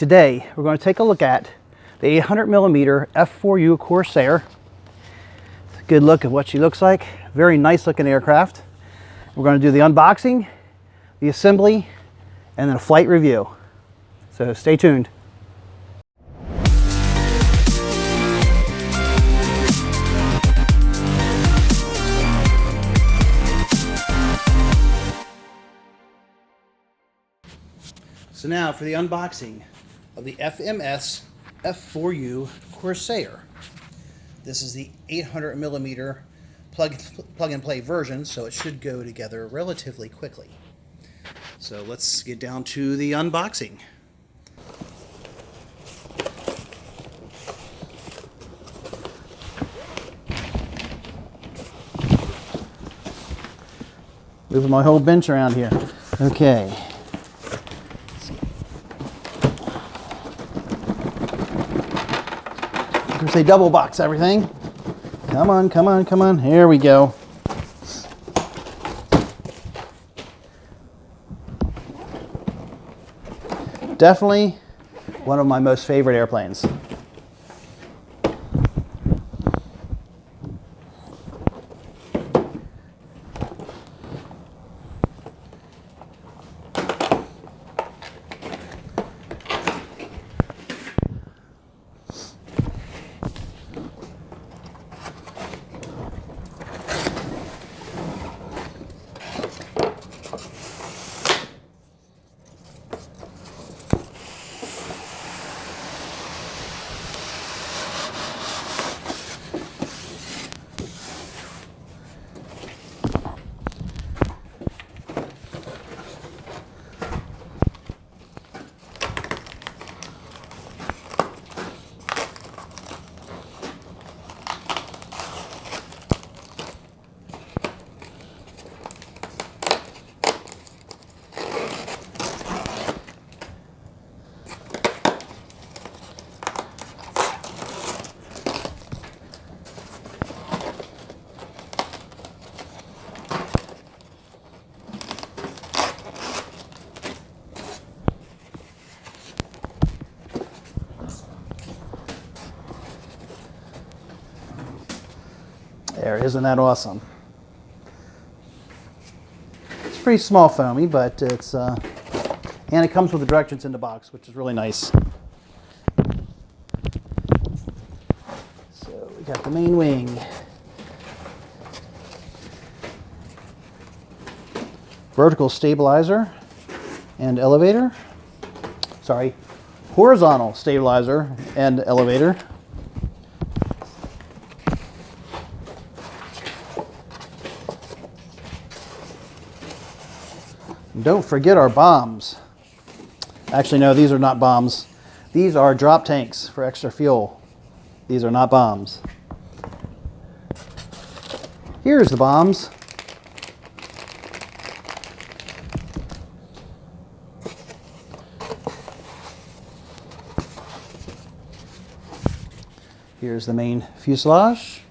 Today, we're going to take a look at the 800mm F4U Corsair. It's a good look at what she looks like. Very nice looking aircraft. We're going to do the unboxing, the assembly, and then a flight review. So stay tuned. So now for the unboxing of the FMS F4U Corsair. This is the 800mm plug and play version, so it should go together relatively quickly. So let's get down to the unboxing. Moving my whole bench around here. Okay. Say double box everything. Come on, come on, come on. Here we go. Definitely one of my most favorite airplanes. There, isn't that awesome? It's pretty small foamy, but it's and it comes with the directions in the box, which is really nice. So we got the main wing, vertical stabilizer and elevator. Sorry, horizontal stabilizer and elevator. Don't forget our bombs. Actually, no, these are not bombs. These are drop tanks for extra fuel. These are not bombs. Here's the bombs. Here's the main fuselage.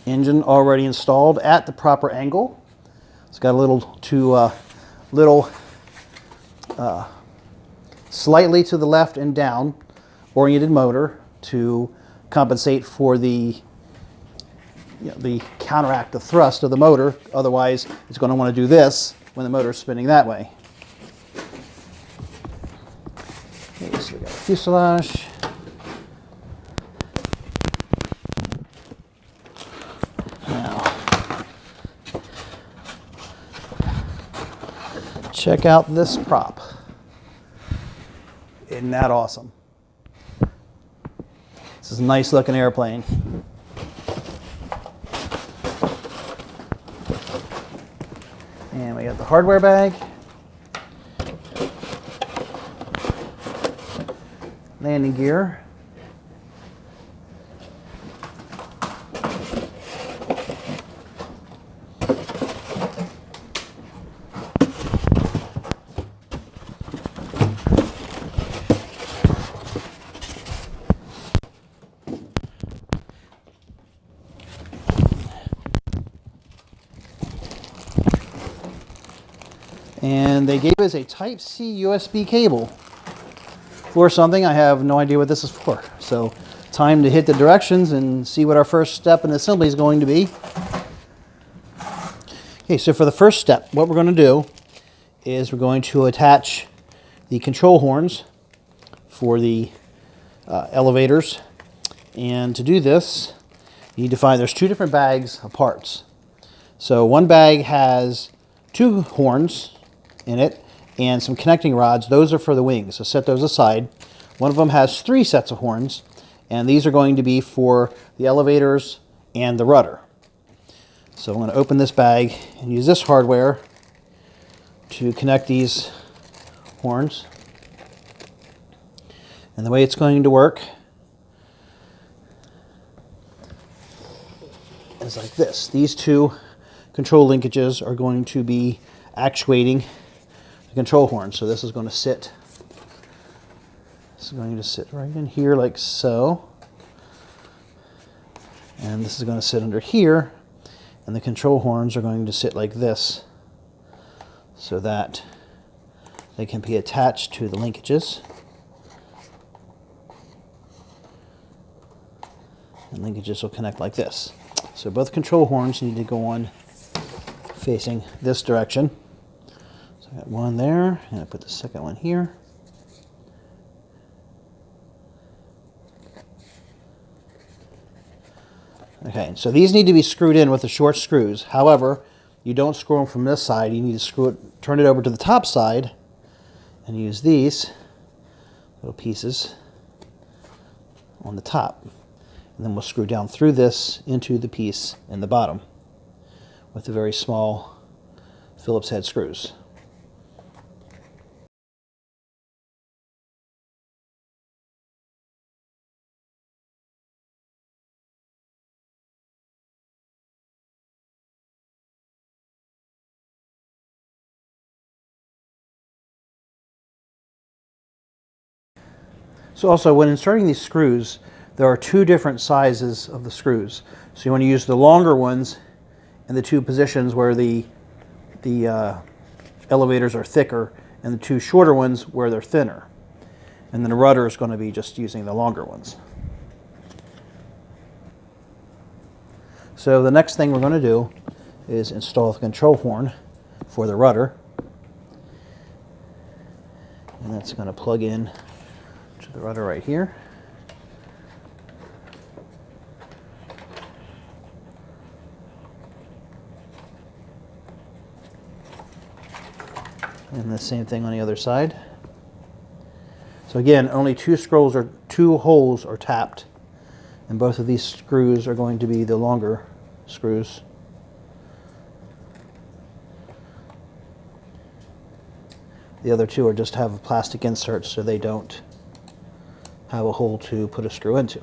Engine already installed at the proper angle. It's got a little slightly to the left and down oriented motor to compensate for the counteract the thrust of the motor. Otherwise, it's going to want to do this when the motor is spinning that way. Okay, so we got the fuselage. Check out this prop. Isn't that awesome? This is a nice looking airplane. And we got the hardware bag. Landing gear. And they gave us a Type-C USB cable. for something. I have no idea what this is for. So time to hit the directions and see what our first step in assembly is going to be. Okay, so for the first step, what we're going to do is we're going to attach the control horns for the elevators. And to do this, you need to find there's two different bags of parts. So one bag has 2 horns in it and some connecting rods. Those are for the wings, so set those aside. One of them has 3 sets of horns, and these are going to be for the elevators and the rudder. So I'm going to open this bag and use this hardware to connect these horns. And the way it's going to work is like this. These 2 control linkages are going to be actuating the control horn. So this is going to sit right in here like so. And this is going to sit under here. And the control horns are going to sit like this so that they can be attached to the linkages. And linkages will connect like this. So both control horns need to go on facing this direction. So I got one there, and I put the second one here. Okay, so these need to be screwed in with the short screws. However, you don't screw them from this side. You need to screw it, turn it over to the top side, and use these little pieces on the top. And then we'll screw down through this into the piece in the bottom with the very small Phillips head screws. So also, when inserting these screws, there are 2 different sizes of the screws. So you want to use the longer ones in the 2 positions where the elevators are thicker, and the 2 shorter ones where they're thinner. And then the rudder is going to be just using the longer ones. So the next thing we're going to do is install the control horn for the rudder. And that's going to plug in to the rudder right here. And the same thing on the other side. So again, only 2 holes are tapped, and both of these screws are going to be the longer screws. The other 2 are just have plastic inserts so they don't have a hole to put a screw into.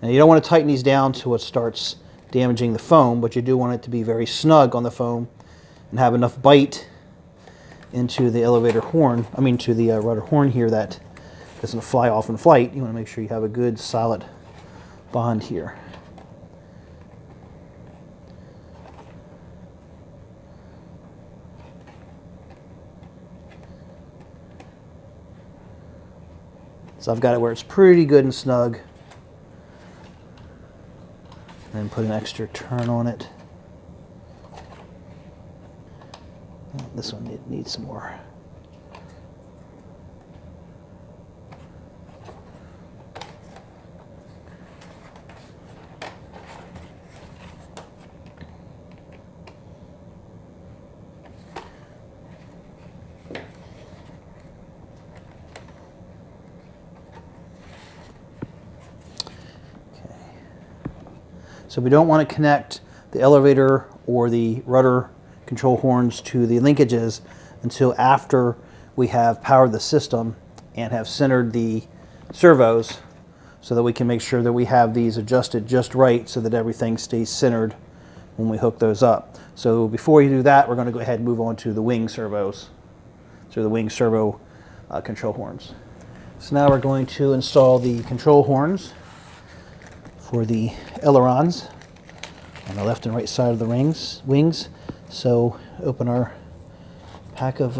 And you don't want to tighten these down to what starts damaging the foam, but you do want it to be very snug on the foam and have enough bite into the elevator horn, to the rudder horn here that doesn't fly off in flight. You want to make sure you have a good solid bond here. So I've got it where it's pretty good and snug. And put an extra turn on it. This one needs some more. So we don't want to connect the elevator or the rudder control horns to the linkages until after we have powered the system and have centered the servos, so that we can make sure that we have these adjusted just right so that everything stays centered when we hook those up. So before you do that, we're going to go ahead and move on to the wing servos, so the wing servo control horns. So now we're going to install the control horns for the ailerons on the left and right side of the wings. So open our pack of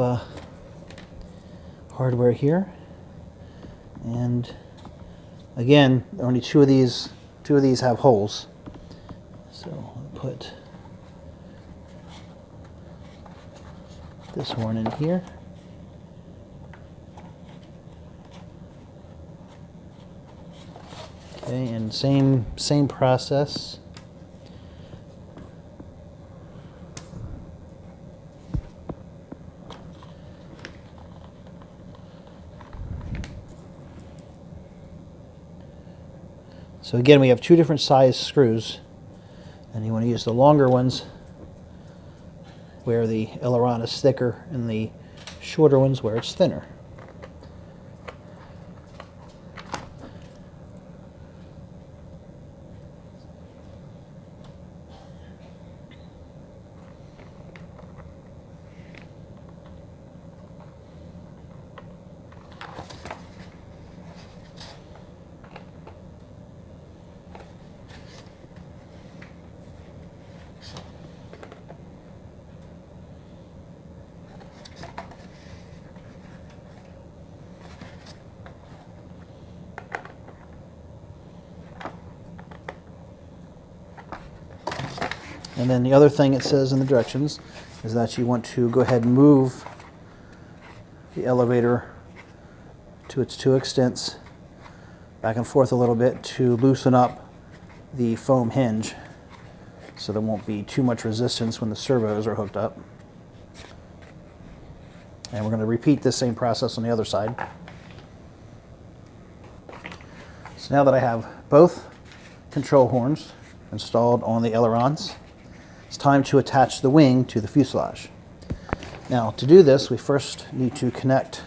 hardware here. And again, only two of these have holes. So I'll put this horn in here. Okay, and same process. So again, we have two different size screws, and you want to use the longer ones where the aileron is thicker and the shorter ones where it's thinner. And then the other thing it says in the directions is that you want to go ahead and move the elevator to its two extents back and forth a little bit to loosen up the foam hinge so there won't be too much resistance when the servos are hooked up. And we're going to repeat this same process on the other side. So now that I have both control horns installed on the ailerons, it's time to attach the wing to the fuselage. Now, to do this, we first need to connect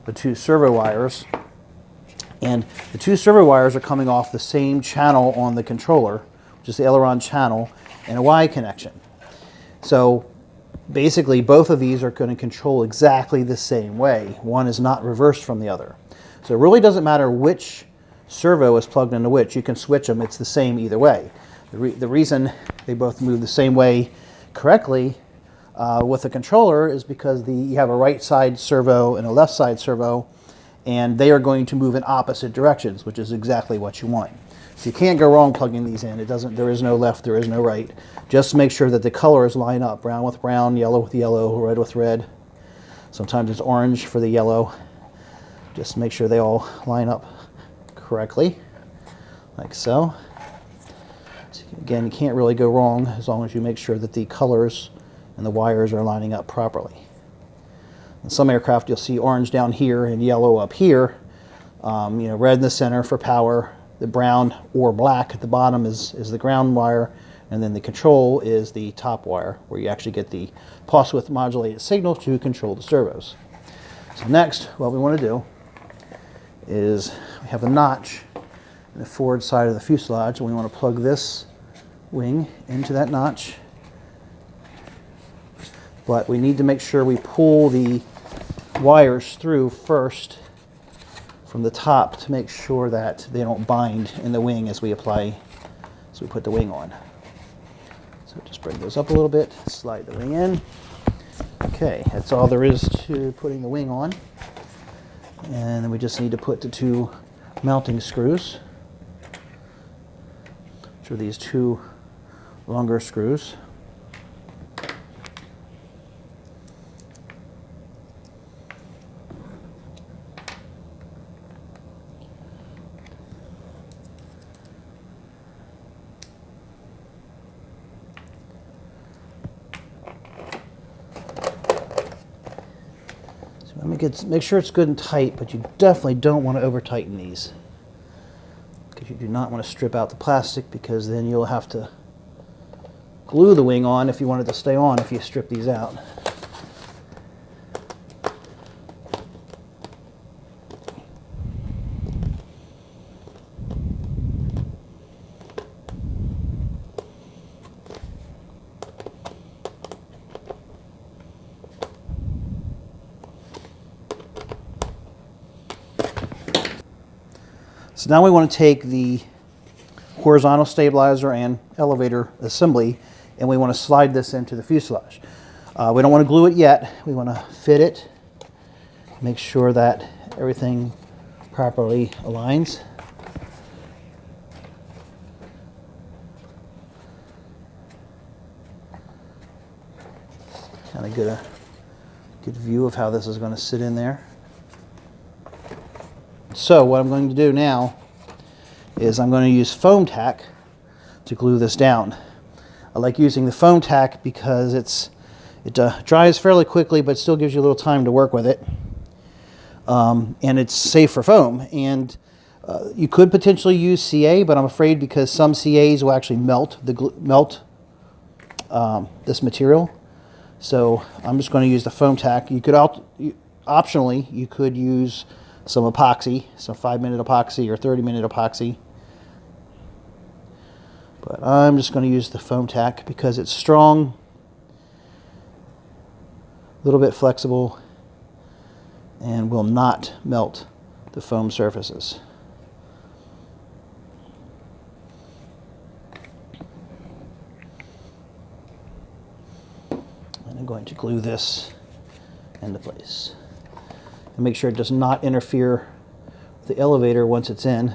the two servo wires. And the two servo wires are coming off the same channel on the controller, which is the aileron channel, and a Y connection. So basically, both of these are going to control exactly the same way. One is not reversed from the other. So it really doesn't matter which servo is plugged into which. You can switch them. It's the same either way. The reason they both move the same way correctly with the controller is because you have a right side servo and a left side servo, and they are going to move in opposite directions, which is exactly what you want. So you can't go wrong plugging these in. There is no left, there is no right. Just make sure that the colors line up: brown with brown, yellow with yellow, red with red. Sometimes it's orange for the yellow. Just make sure they all line up correctly, like so. So again, you can't really go wrong as long as you make sure that the colors and the wires are lining up properly. In some aircraft, you'll see orange down here and yellow up here. Red in the center for power. The brown or black at the bottom is the ground wire, and then the control is the top wire, where you actually get the pulse width modulated signal to control the servos. So next, what we want to do is we have a notch in the forward side of the fuselage, and we want to plug this wing into that notch. But we need to make sure we pull the wires through first from the top to make sure that they don't bind in the wing as we put the wing on. So just bring those up a little bit, slide the wing in. Okay, that's all there is to putting the wing on. And then we just need to put the two mounting screws, which are these two longer screws. Make sure it's good and tight, but you definitely don't want to over tighten these, because you do not want to strip out the plastic, because then you'll have to glue the wing on if you want it to stay on if you strip these out. So now we want to take the horizontal stabilizer and elevator assembly, and we want to slide this into the fuselage. We don't want to glue it yet. We want to fit it Make sure that everything properly aligns. Kind of get a good view of how this is going to sit in there. So what I'm going to do now is I'm going to use foam tack to glue this down. I like using the foam tack because it dries fairly quickly, but still gives you a little time to work with it. And it's safe for foam. And you could potentially use CA, but I'm afraid because some CAs will actually melt this material. So I'm just going to use the foam tack. You could optionally you could use some epoxy, some 5-minute epoxy or 30-minute epoxy. But I'm just going to use the foam tack because it's strong, a little bit flexible, and will not melt the foam surfaces. And I'm going to glue this into place. And make sure it does not interfere with the elevator once it's in.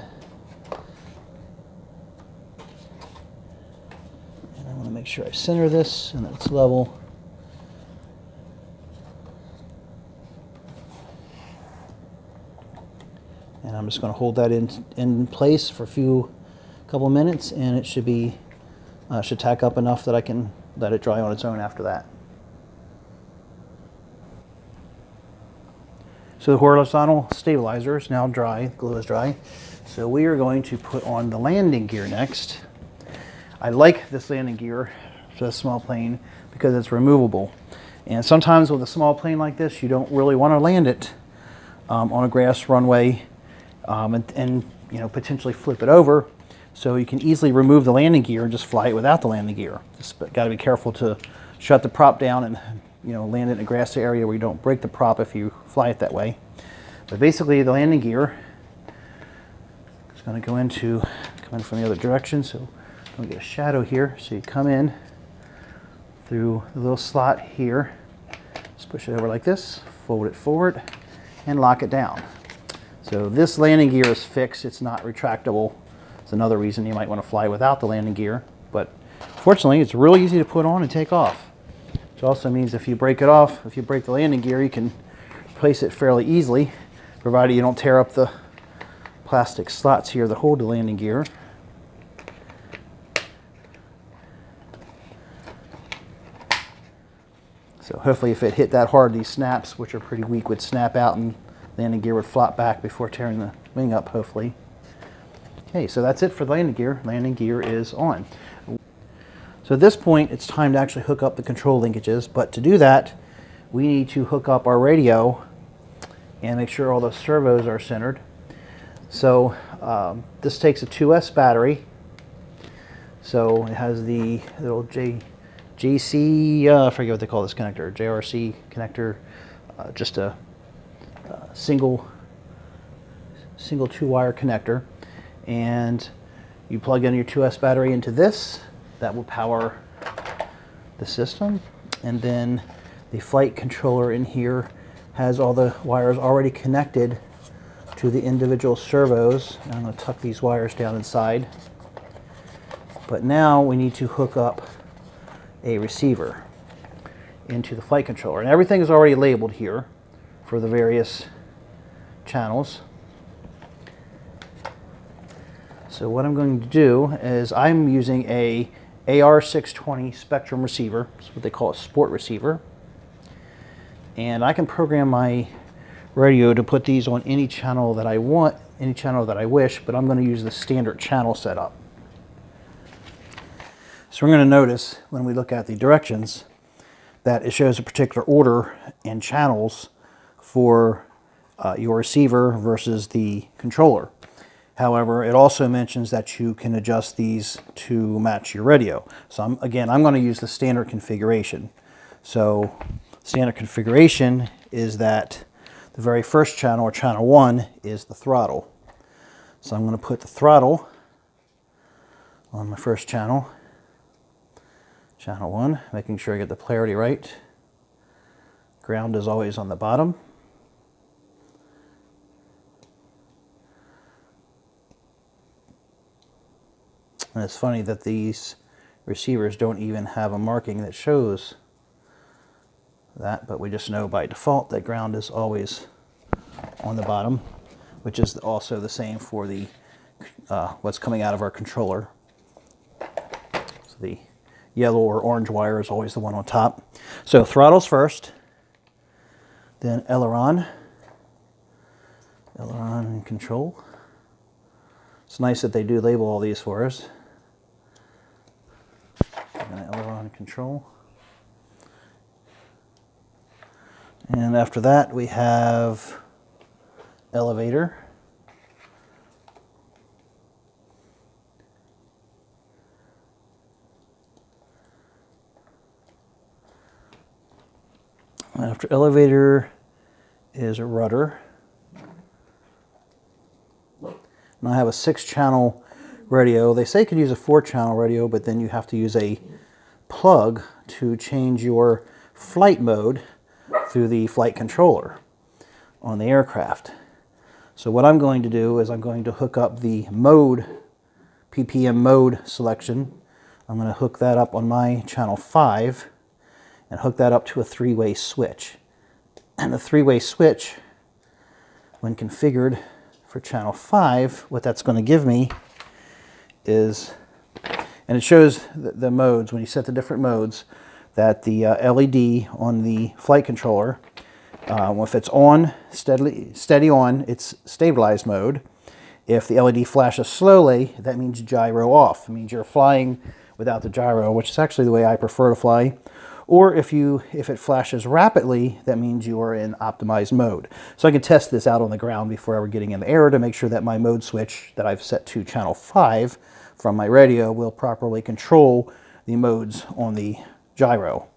And I want to make sure I center this and that it's level. And I'm just going to hold that in place for a couple of minutes, and it should tack up enough that I can let it dry on its own after that. So the horizontal stabilizer is now dry, the glue is dry. So we are going to put on the landing gear next. I like this landing gear for this small plane because it's removable. And sometimes with a small plane like this, you don't really want to land it on a grass runway and potentially flip it over. So you can easily remove the landing gear and just fly it without the landing gear. Just got to be careful to shut the prop down and land it in a grassy area where you don't break the prop if you fly it that way. But basically the landing gear is going to come in from the other direction, so don't get a shadow here. So you come in through the little slot here, just push it over like this, fold it forward, and lock it down. So this landing gear is fixed, it's not retractable. It's another reason you might want to fly without the landing gear, but fortunately it's really easy to put on and take off. Which also means if you break it off, if you break the landing gear, you can replace it fairly easily, provided you don't tear up the plastic slots here that hold the landing gear. So hopefully if it hit that hard, these snaps, which are pretty weak, would snap out and the landing gear would flop back before tearing the wing up, hopefully. Okay, so that's it for the landing gear. Landing gear is on. So at this point, it's time to actually hook up the control linkages, but to do that, we need to hook up our radio and make sure all the servos are centered. So this takes a 2S battery. So it has the little JC, I forget what they call this connector, JRC connector, just a single 2-wire connector. And you plug in your 2S battery into this. That will power the system, and then the flight controller in here has all the wires already connected to the individual servos. And I'm going to tuck these wires down inside, but now we need to hook up a receiver into the flight controller, and everything is already labeled here for the various channels. So what I'm going to do is I'm using a AR620 Spectrum receiver. That's what they call a sport receiver. And I can program my radio to put these on any channel that I want, any channel that I wish, but I'm going to use the standard channel setup. So we're going to notice when we look at the directions that it shows a particular order and channels for your receiver versus the controller. However, it also mentions that you can adjust these to match your radio. So I'm going to use the standard configuration. So standard configuration is that the very first channel, or channel 1, is the throttle. So I'm going to put the throttle on my first channel, channel 1, making sure I get the polarity right. Ground is always on the bottom. And it's funny that these receivers don't even have a marking that shows that, but we just know by default that ground is always on the bottom, which is also the same for the what's coming out of our controller. So the yellow or orange wire is always the one on top. So throttles first, then aileron and control. It's nice that they do label all these for us. And aileron control. And after that we have elevator. And after elevator is a rudder. And I have a 6-channel radio. They say you could use a 4-channel radio, but then you have to use a plug to change your flight mode through the flight controller on the aircraft. So what I'm going to do is I'm going to hook up the mode, PPM mode selection. I'm going to hook that up on my channel 5 and hook that up to a 3-way switch. And the 3-way switch, when configured for channel 5, what that's going to give me is, and it shows the modes, when you set the different modes, that the LED on the flight controller, if it's on, steady on, it's stabilized mode. If the LED flashes slowly, that means gyro off. It means you're flying without the gyro, which is actually the way I prefer to fly. Or if it flashes rapidly, that means you are in optimized mode. So I can test this out on the ground before ever getting in the air to make sure that my mode switch that I've set to channel 5 from my radio will properly control the modes on the gyro.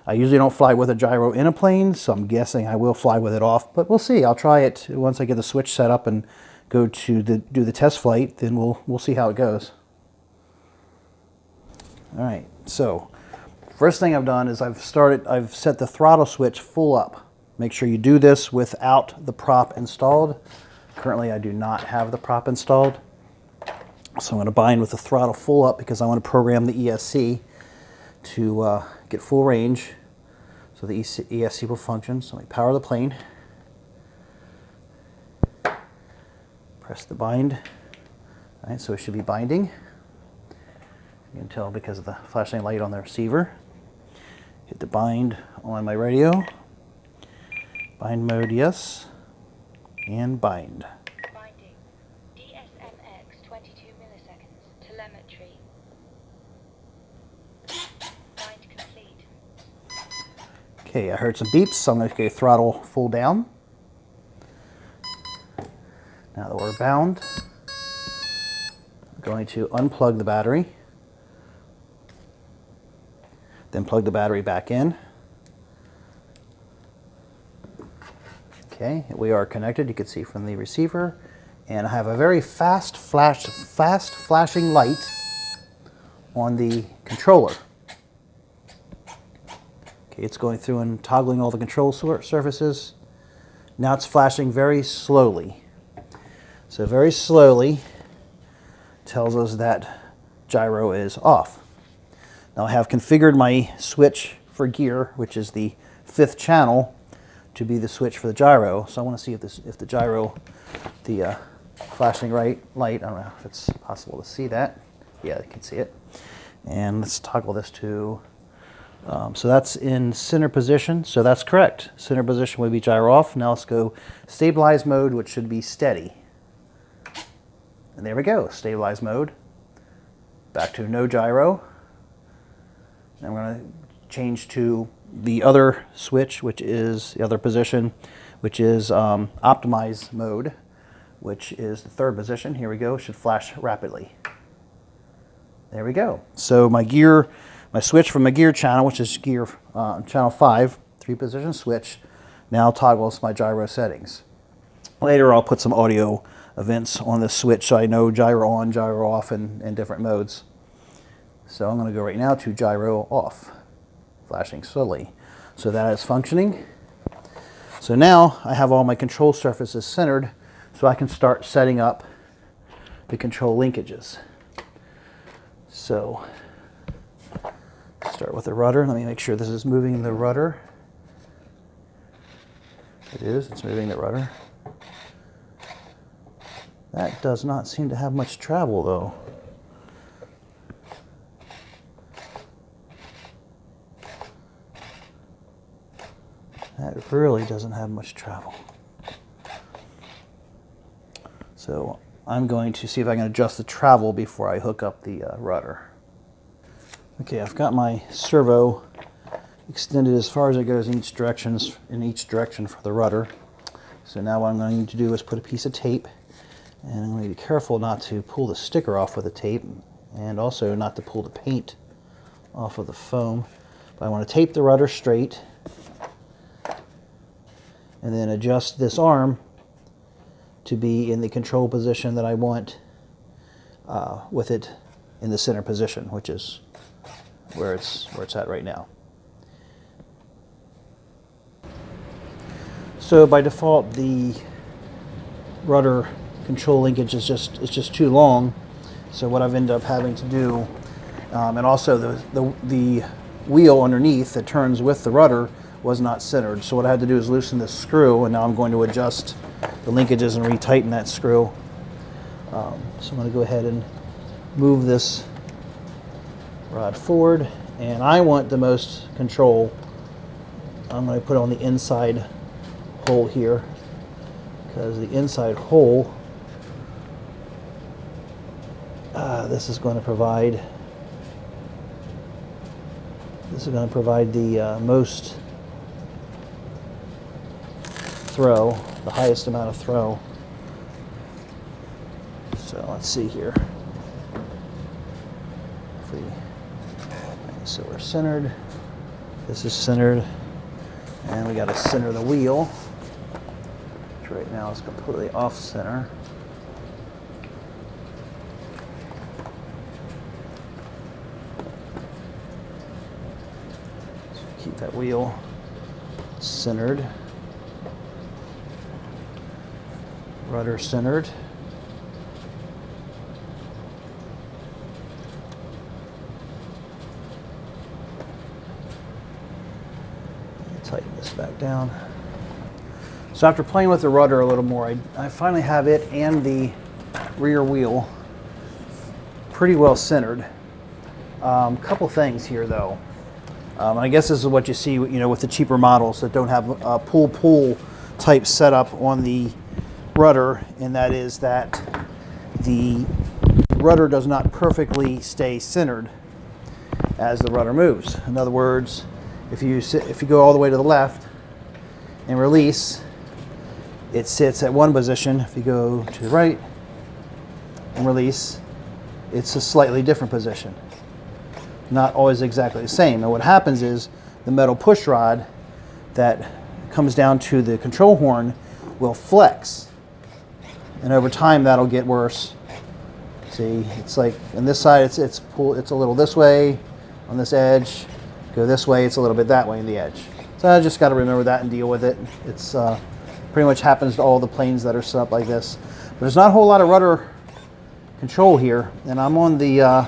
I usually don't fly with a gyro in a plane, so I'm guessing I will fly with it off, but we'll see. I'll try it once I get the switch set up and go to do the test flight, then we'll see how it goes. All right, so first thing I've done is I've set the throttle switch full up. Make sure you do this without the prop installed. Currently I do not have the prop installed. So I'm going to bind with the throttle full up because I want to program the ESC to get full range. So the ESC will function. So let me power the plane. Press the bind. All right, so it should be binding. You can tell because of the flashing light on the receiver. Hit the bind on my radio. Bind mode, yes. And bind. Binding. DSMX 22 milliseconds. Telemetry. Bind complete. Okay, I heard some beeps, so I'm going to go throttle full down. Now that we're bound, I'm going to unplug the battery. Then plug the battery back in. Okay, we are connected, you can see from the receiver. And I have a very fast flashing light on the controller. Okay, it's going through and toggling all the control surfaces. Now it's flashing very slowly. So very slowly tells us that gyro is off. Now I have configured my switch for gear, which is the 5th channel, to be the switch for the gyro. So I want to see if the gyro, the flashing light, I don't know if it's possible to see that. Yeah, I can see it. And let's toggle this to, so that's in center position, so that's correct. Center position would be gyro off. Now let's go stabilize mode, which should be steady. And there we go, stabilize mode. Back to no gyro. And I'm going to change to the other switch, which is the other position, which is optimize mode, which is the 3rd position. Here we go, should flash rapidly. There we go. So my switch from my gear channel, which is gear channel 5, 3-position switch, now toggles my gyro settings. Later I'll put some audio events on this switch so I know gyro on, gyro off, and different modes. So I'm going to go right now to gyro off, flashing slowly. So that is functioning. So now I have all my control surfaces centered, so I can start setting up the control linkages. So start with the rudder. Let me make sure this is moving the rudder. It is, it's moving the rudder. That does not seem to have much travel though. That really doesn't have much travel. So I'm going to see if I can adjust the travel before I hook up the rudder. Okay, I've got my servo extended as far as it goes in each direction for the rudder. So now what I'm going to do is put a piece of tape, and I'm going to be careful not to pull the sticker off with the tape, and also not to pull the paint off of the foam. But I want to tape the rudder straight, and then adjust this arm to be in the control position that I want with it in the center position, which is where it's at right now. So by default, the rudder control linkage is just too long. So what I've ended up having to do, and also the wheel underneath that turns with the rudder was not centered. So what I had to do is loosen this screw, and now I'm going to adjust the linkages and retighten that screw. So I'm going to go ahead and move this rod forward, and I want the most control. I'm going to put it on the inside hole here, because the inside hole, this is going to provide the most throw, the highest amount of throw. So let's see here. So we're centered. This is centered, and we got to center the wheel, which right now is completely off center. So keep that wheel centered. Rudder centered. Tighten this back down. So after playing with the rudder a little more, I finally have it and the rear wheel pretty well centered. Couple things here though. And I guess this is what you see, with the cheaper models that don't have a pull type setup on the rudder, and that is that the rudder does not perfectly stay centered as the rudder moves. In other words, if you go all the way to the left and release, it sits at one position. If you go to the right and release, it's a slightly different position. Not always exactly the same. And what happens is the metal push rod that comes down to the control horn will flex. And over time that'll get worse. See, it's like on this side it's a little this way on this edge. Go this way, it's a little bit that way in the edge. So I just got to remember that and deal with it. It's pretty much happens to all the planes that are set up like this. But there's not a whole lot of rudder control here, and I'm on the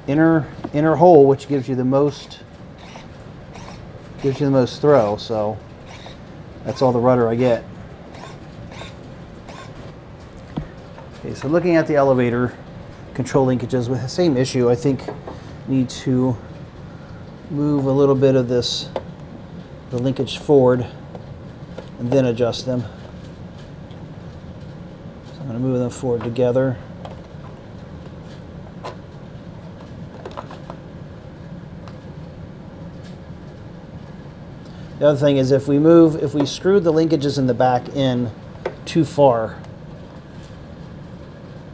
inner hole, which gives you the most throw. So that's all the rudder I get. Okay, so looking at the elevator control linkages with the same issue, I think need to move a little bit of the linkage forward and then adjust them. So I'm going to move them forward together. The other thing is if we screw the linkages in the back in too far,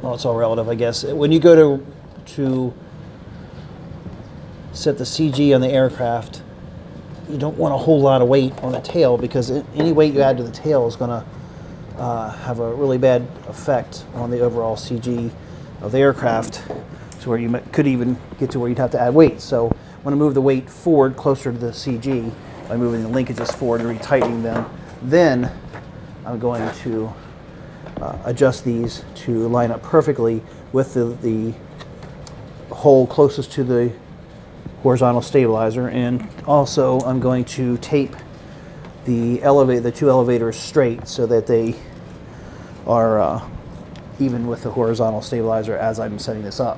well, it's all relative, I guess. When you go to set the CG on the aircraft, you don't want a whole lot of weight on the tail, because any weight you add to the tail is going to have a really bad effect on the overall CG of the aircraft, to where you could even get to where you'd have to add weight. So I want to move the weight forward closer to the CG by moving the linkages forward and retightening them. Then I'm going to adjust these to line up perfectly with the hole closest to the horizontal stabilizer, and also I'm going to tape the two elevators straight so that they are even with the horizontal stabilizer as I'm setting this up.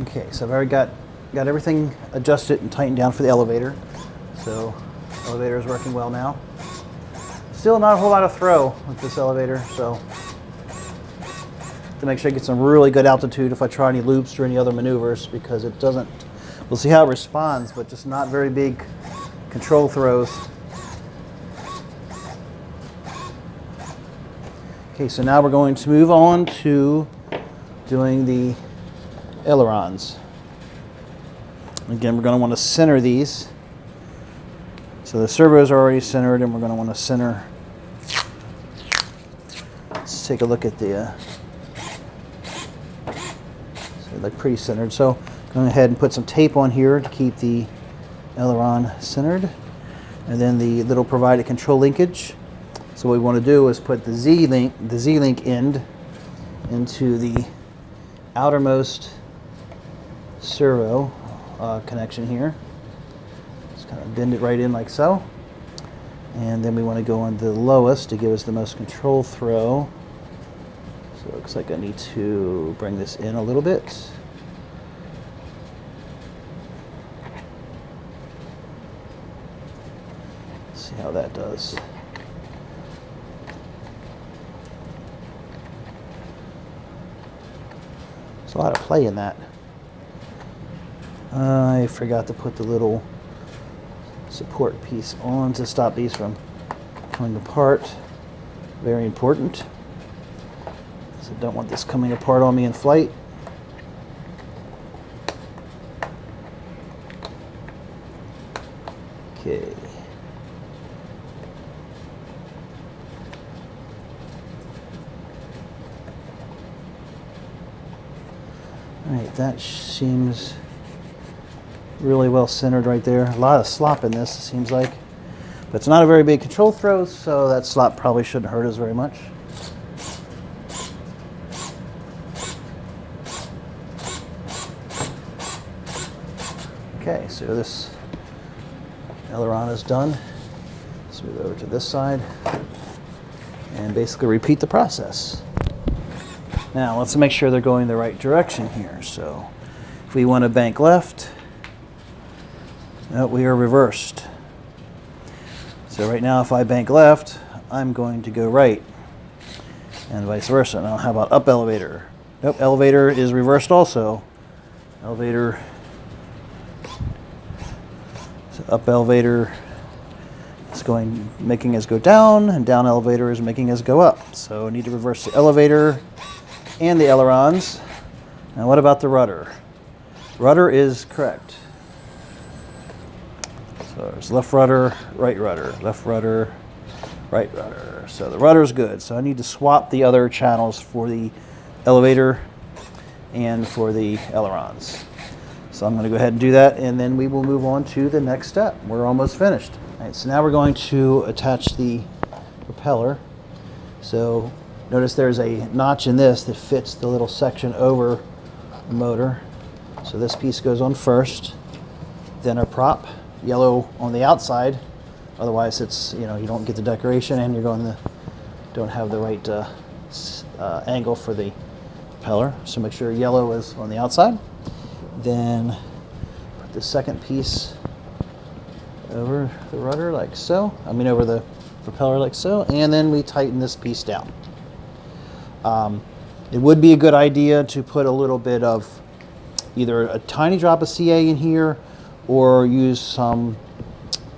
Okay, so I've already got everything adjusted and tightened down for the elevator. So elevator is working well now. Still not a whole lot of throw with this elevator, so to make sure I get some really good altitude if I try any loops or any other maneuvers, because it doesn't, we'll see how it responds, but just not very big control throws. Okay, so now we're going to move on to doing the ailerons. Again, we're going to want to center these. So the servos are already centered, and we're going to want to center. Let's take a look at the, so they look pretty centered. So go ahead and put some tape on here to keep the aileron centered. And then the little provided control linkage. So what we want to do is put the Z-link end into the outermost servo connection here. Just kind of bend it right in like so. And then we want to go on the lowest to give us the most control throw. So it looks like I need to bring this in a little bit. Let's see how that does. There's a lot of play in that. I forgot to put the little support piece on to stop these from coming apart. Very important. So I don't want this coming apart on me in flight. Okay. All right, that seems really well centered right there. A lot of slop in this, it seems like. But it's not a very big control throw, so that slop probably shouldn't hurt us very much. Okay, so this aileron is done. Let's move over to this side and basically repeat the process. Now let's make sure they're going the right direction here. So if we want to bank left, no, we are reversed. So right now if I bank left, I'm going to go right, and vice versa. Now how about up elevator? Nope, elevator is reversed also. Elevator, so up elevator is making us go down, and down elevator is making us go up. So I need to reverse the elevator and the ailerons. Now what about the rudder? Rudder is correct. So there's left rudder, right rudder, left rudder, right rudder. So the rudder is good. So I need to swap the other channels for the elevator and for the ailerons. So I'm going to go ahead and do that, and then we will move on to the next step. We're almost finished. All right, so now we're going to attach the propeller. So notice there's a notch in this that fits the little section over the motor. So this piece goes on first, then our prop, yellow on the outside. Otherwise it's, you don't get the decoration, and you're don't have the right angle for the propeller. So make sure yellow is on the outside. Then put the second piece over the rudder like so. Over the propeller like so, and then we tighten this piece down. It would be a good idea to put a little bit of either a tiny drop of CA in here or use some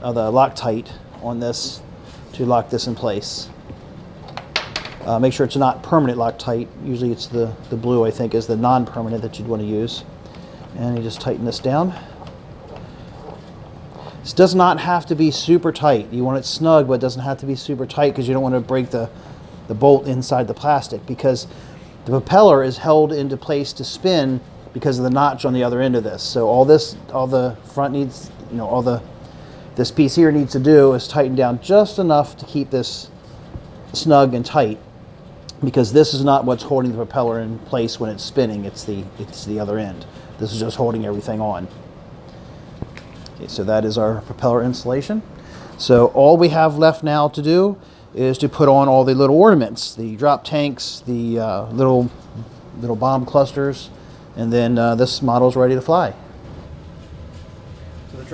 of the Loctite on this to lock this in place. Make sure it's not permanent Loctite. Usually it's the blue, I think, is the non-permanent that you'd want to use. And you just tighten this down. This does not have to be super tight. You want it snug, but it doesn't have to be super tight because you don't want to break the bolt inside the plastic, because the propeller is held into place to spin because of the notch on the other end of this. So all the front needs, this piece here needs to do is tighten down just enough to keep this snug and tight, because this is not what's holding the propeller in place when it's spinning. It's the other end. This is just holding everything on. Okay, so that is our propeller installation. So all we have left now to do is to put on all the little ornaments, the drop tanks, the little bomb clusters, and then this model is ready to fly. So the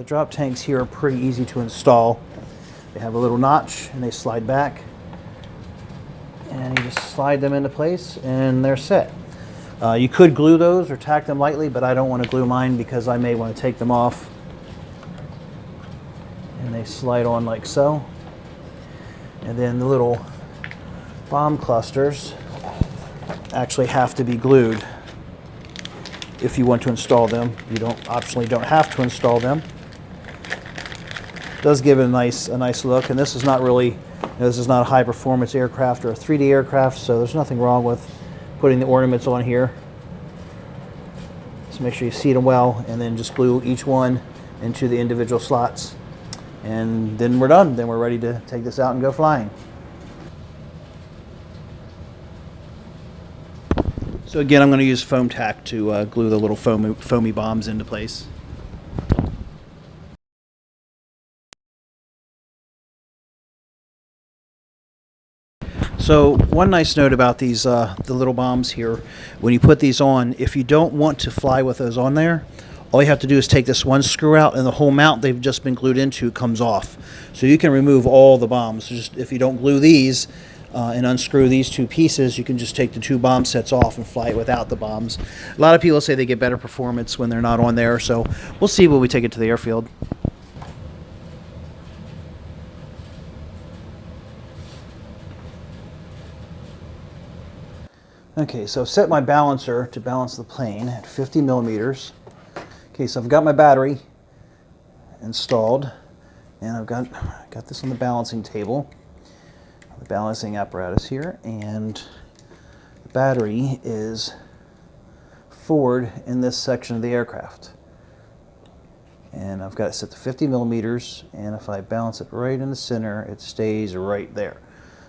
drop tanks here are pretty easy to install. They have a little notch and they slide back, and you just slide them into place and they're set. You could glue those or tack them lightly, but I don't want to glue mine because I may want to take them off. And they slide on like so. And then the little bomb clusters actually have to be glued if you want to install them. You optionally don't have to install them. It does give it a nice look, and this is not really, this is not a high performance aircraft or a 3D aircraft, so there's nothing wrong with putting the ornaments on here. So make sure you seat them well, and then just glue each one into the individual slots. And then we're done. Then we're ready to take this out and go flying. So again, I'm going to use foam tack to glue the little foamy bombs into place. So one nice note about these, the little bombs here, when you put these on, if you don't want to fly with those on there, all you have to do is take this one screw out, and the whole mount they've just been glued into comes off. So you can remove all the bombs. So just if you don't glue these and unscrew these two pieces, you can just take the two bomb sets off and fly it without the bombs. A lot of people say they get better performance when they're not on there, so we'll see when we take it to the airfield. Okay, so I've set my balancer to balance the plane at 50 millimeters. Okay, so I've got my battery installed, and I've got this on the balancing table, the balancing apparatus here, and the battery is forward in this section of the aircraft. And I've got it set to 50 millimeters, and if I balance it right in the center, it stays right there.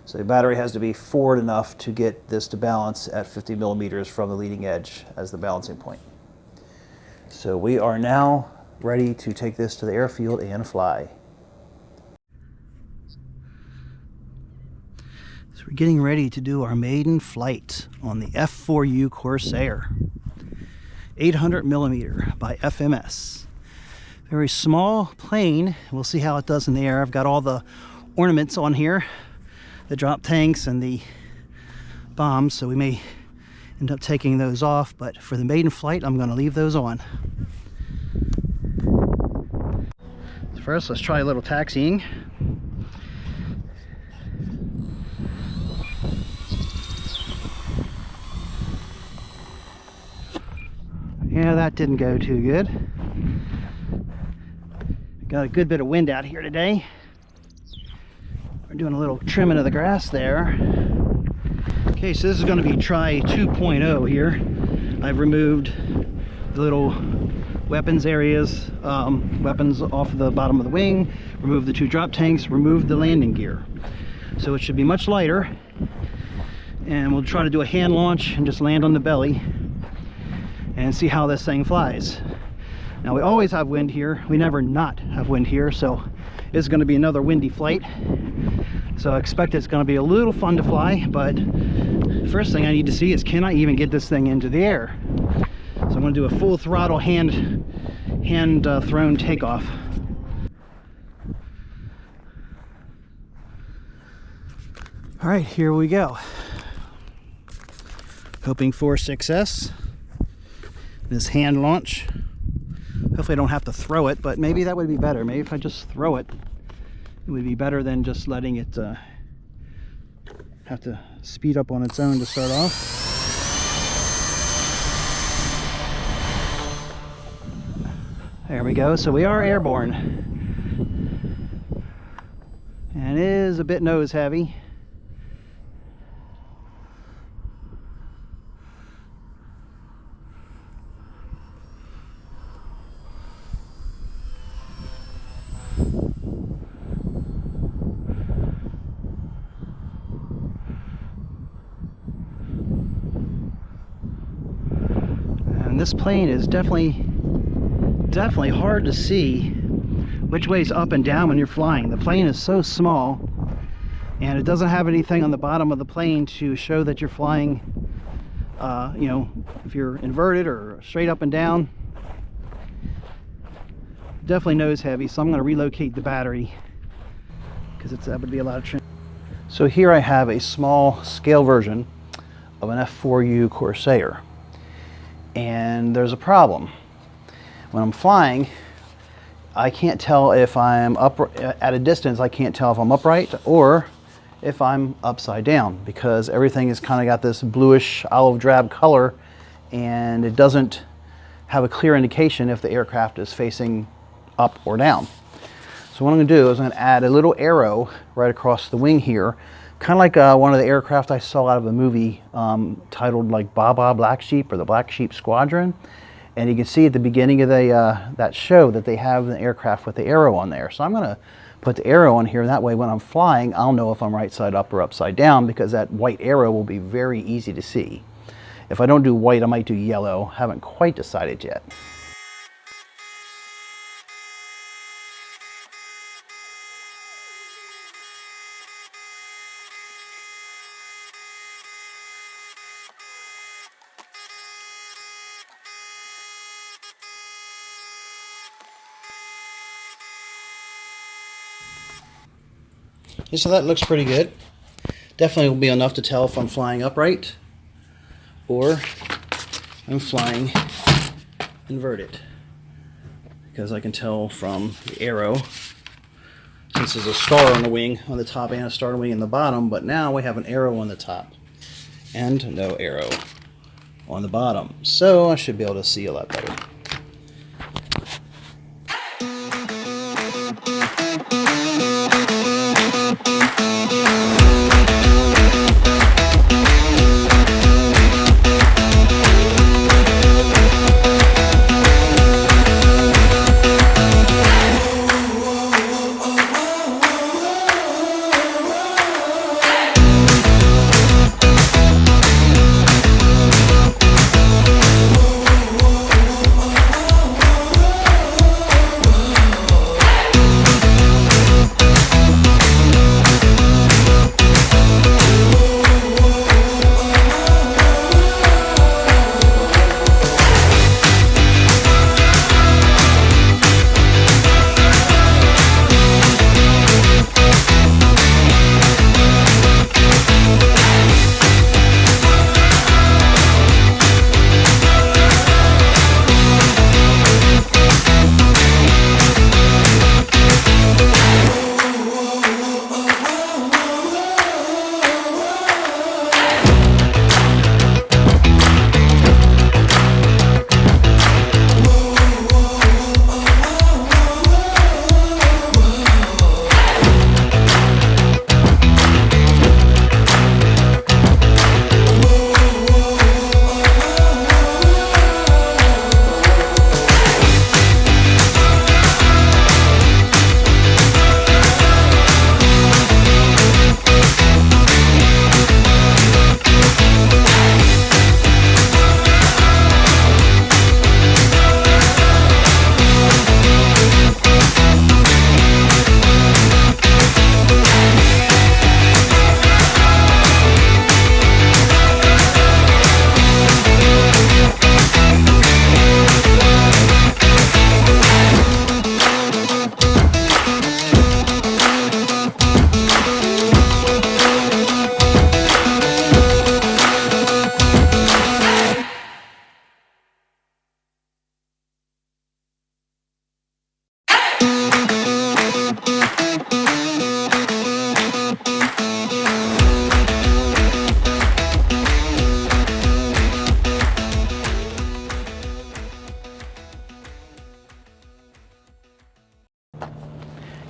So the battery has to be forward enough to get this to balance at 50 millimeters from the leading edge as the balancing point. So we are now ready to take this to the airfield and fly. So we're getting ready to do our maiden flight on the F4U Corsair. 800 millimeter by FMS. Very small plane. We'll see how it does in the air. I've got all the ornaments on here, the drop tanks and the bombs, so we may end up taking those off, but for the maiden flight I'm going to leave those on. First, let's try a little taxiing. Yeah, that didn't go too good. Got a good bit of wind out here today. We're doing a little trimming of the grass there. Okay, so this is going to be try 2.0 here. I've removed the little weapons areas, weapons off the bottom of the wing, removed the two drop tanks, removed the landing gear. So it should be much lighter, and we'll try to do a hand launch and just land on the belly and see how this thing flies. Now we always have wind here, we never not have wind here, so it's going to be another windy flight. So I expect it's going to be a little fun to fly, but the first thing I need to see is, can I even get this thing into the air? So I'm going going to do a full throttle hand thrown takeoff. All right, here we go. Hoping for success. This hand launch. Hopefully I don't have to throw it, but maybe that would be better. Maybe if I just throw it, it would be better than just letting it have to speed up on its own to start off. There we go. So we are airborne. And it is a bit nose heavy. And this plane is definitely hard to see which way's up and down when you're flying. The plane is so small, and it doesn't have anything on the bottom of the plane to show that you're flying, you know, if you're inverted or straight up and down. Definitely nose heavy, so I'm going to relocate the battery because that would be a lot of trim. So here I have a small scale version of an F4U Corsair, and there's a problem. When I'm flying, I can't tell if I'm up at a distance. I can't tell if I'm upright or if I'm upside down, because everything has kind of got this bluish olive drab color, and it doesn't have a clear indication if the aircraft is facing up or down. So what I'm going to do is I'm going to add a little arrow right across the wing here, kind of like one of the aircraft I saw out of a movie titled like Baba Black Sheep or the Black Sheep Squadron. And you can see at the beginning of that show that they have an aircraft with the arrow on there. So I'm going to put the arrow on here, and that way when I'm flying, I'll know if I'm right side up or upside down, because that white arrow will be very easy to see. If I don't do white, I might do yellow. Haven't quite decided yet. So that looks pretty good. Definitely will be enough to tell if I'm flying upright or I'm flying inverted, because I can tell from the arrow, since there's a star on the wing on the top and a star on the wing in the bottom, but now we have an arrow on the top and no arrow on the bottom. So I should be able to see a lot better.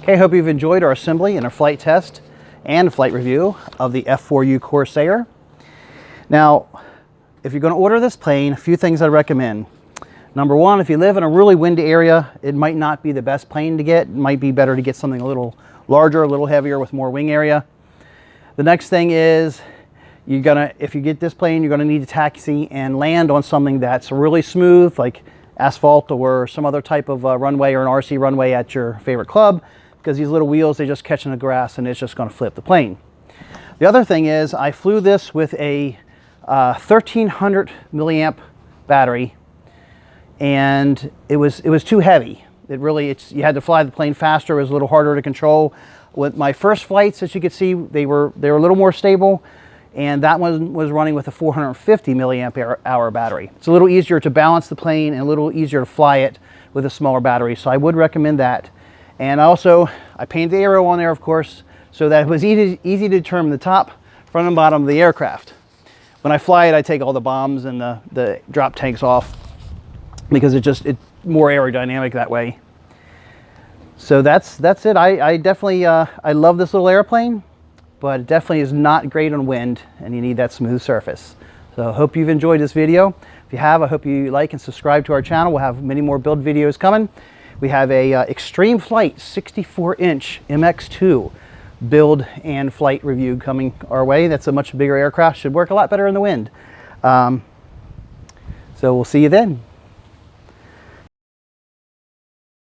Hey, hope you've enjoyed our assembly and our flight test and flight review of the F4U Corsair. Now, if you're going to order this plane, a few things I recommend. Number one, if you live in a really windy area, it might not be the best plane to get. It might be better to get something a little larger, a little heavier with more wing area. The next thing is, if you get this plane, you're gonna need to taxi and land on something that's really smooth, like asphalt or some other type of runway or an RC runway at your favorite club, because these little wheels, they just catch in the grass and it's just gonna flip the plane. The other thing is, I flew this with a 1300 milliamp battery, and it was too heavy. You had to fly the plane faster. It was a little harder to control. With my first flights, as you can see, they were a little more stable, and that one was running with a 450 milliamp hour battery. It's a little easier to balance the plane and a little easier to fly it with a smaller battery, so I would recommend that. And also, I painted the aero on there, of course, so that it was easy to determine the top, front, and bottom of the aircraft. When I fly it, I take all the bombs and the drop tanks off, because it's more aerodynamic that way. So that's it. I definitely I love this little airplane, but it definitely is not great on wind, and you need that smooth surface. So I hope you've enjoyed this video. If you have, I hope you like and subscribe to our channel. We'll have many more build videos coming. We have a Extreme Flight 64-inch MX2 build and flight review coming our way. That's a much bigger aircraft. Should work a lot better in the wind. So we'll see you then.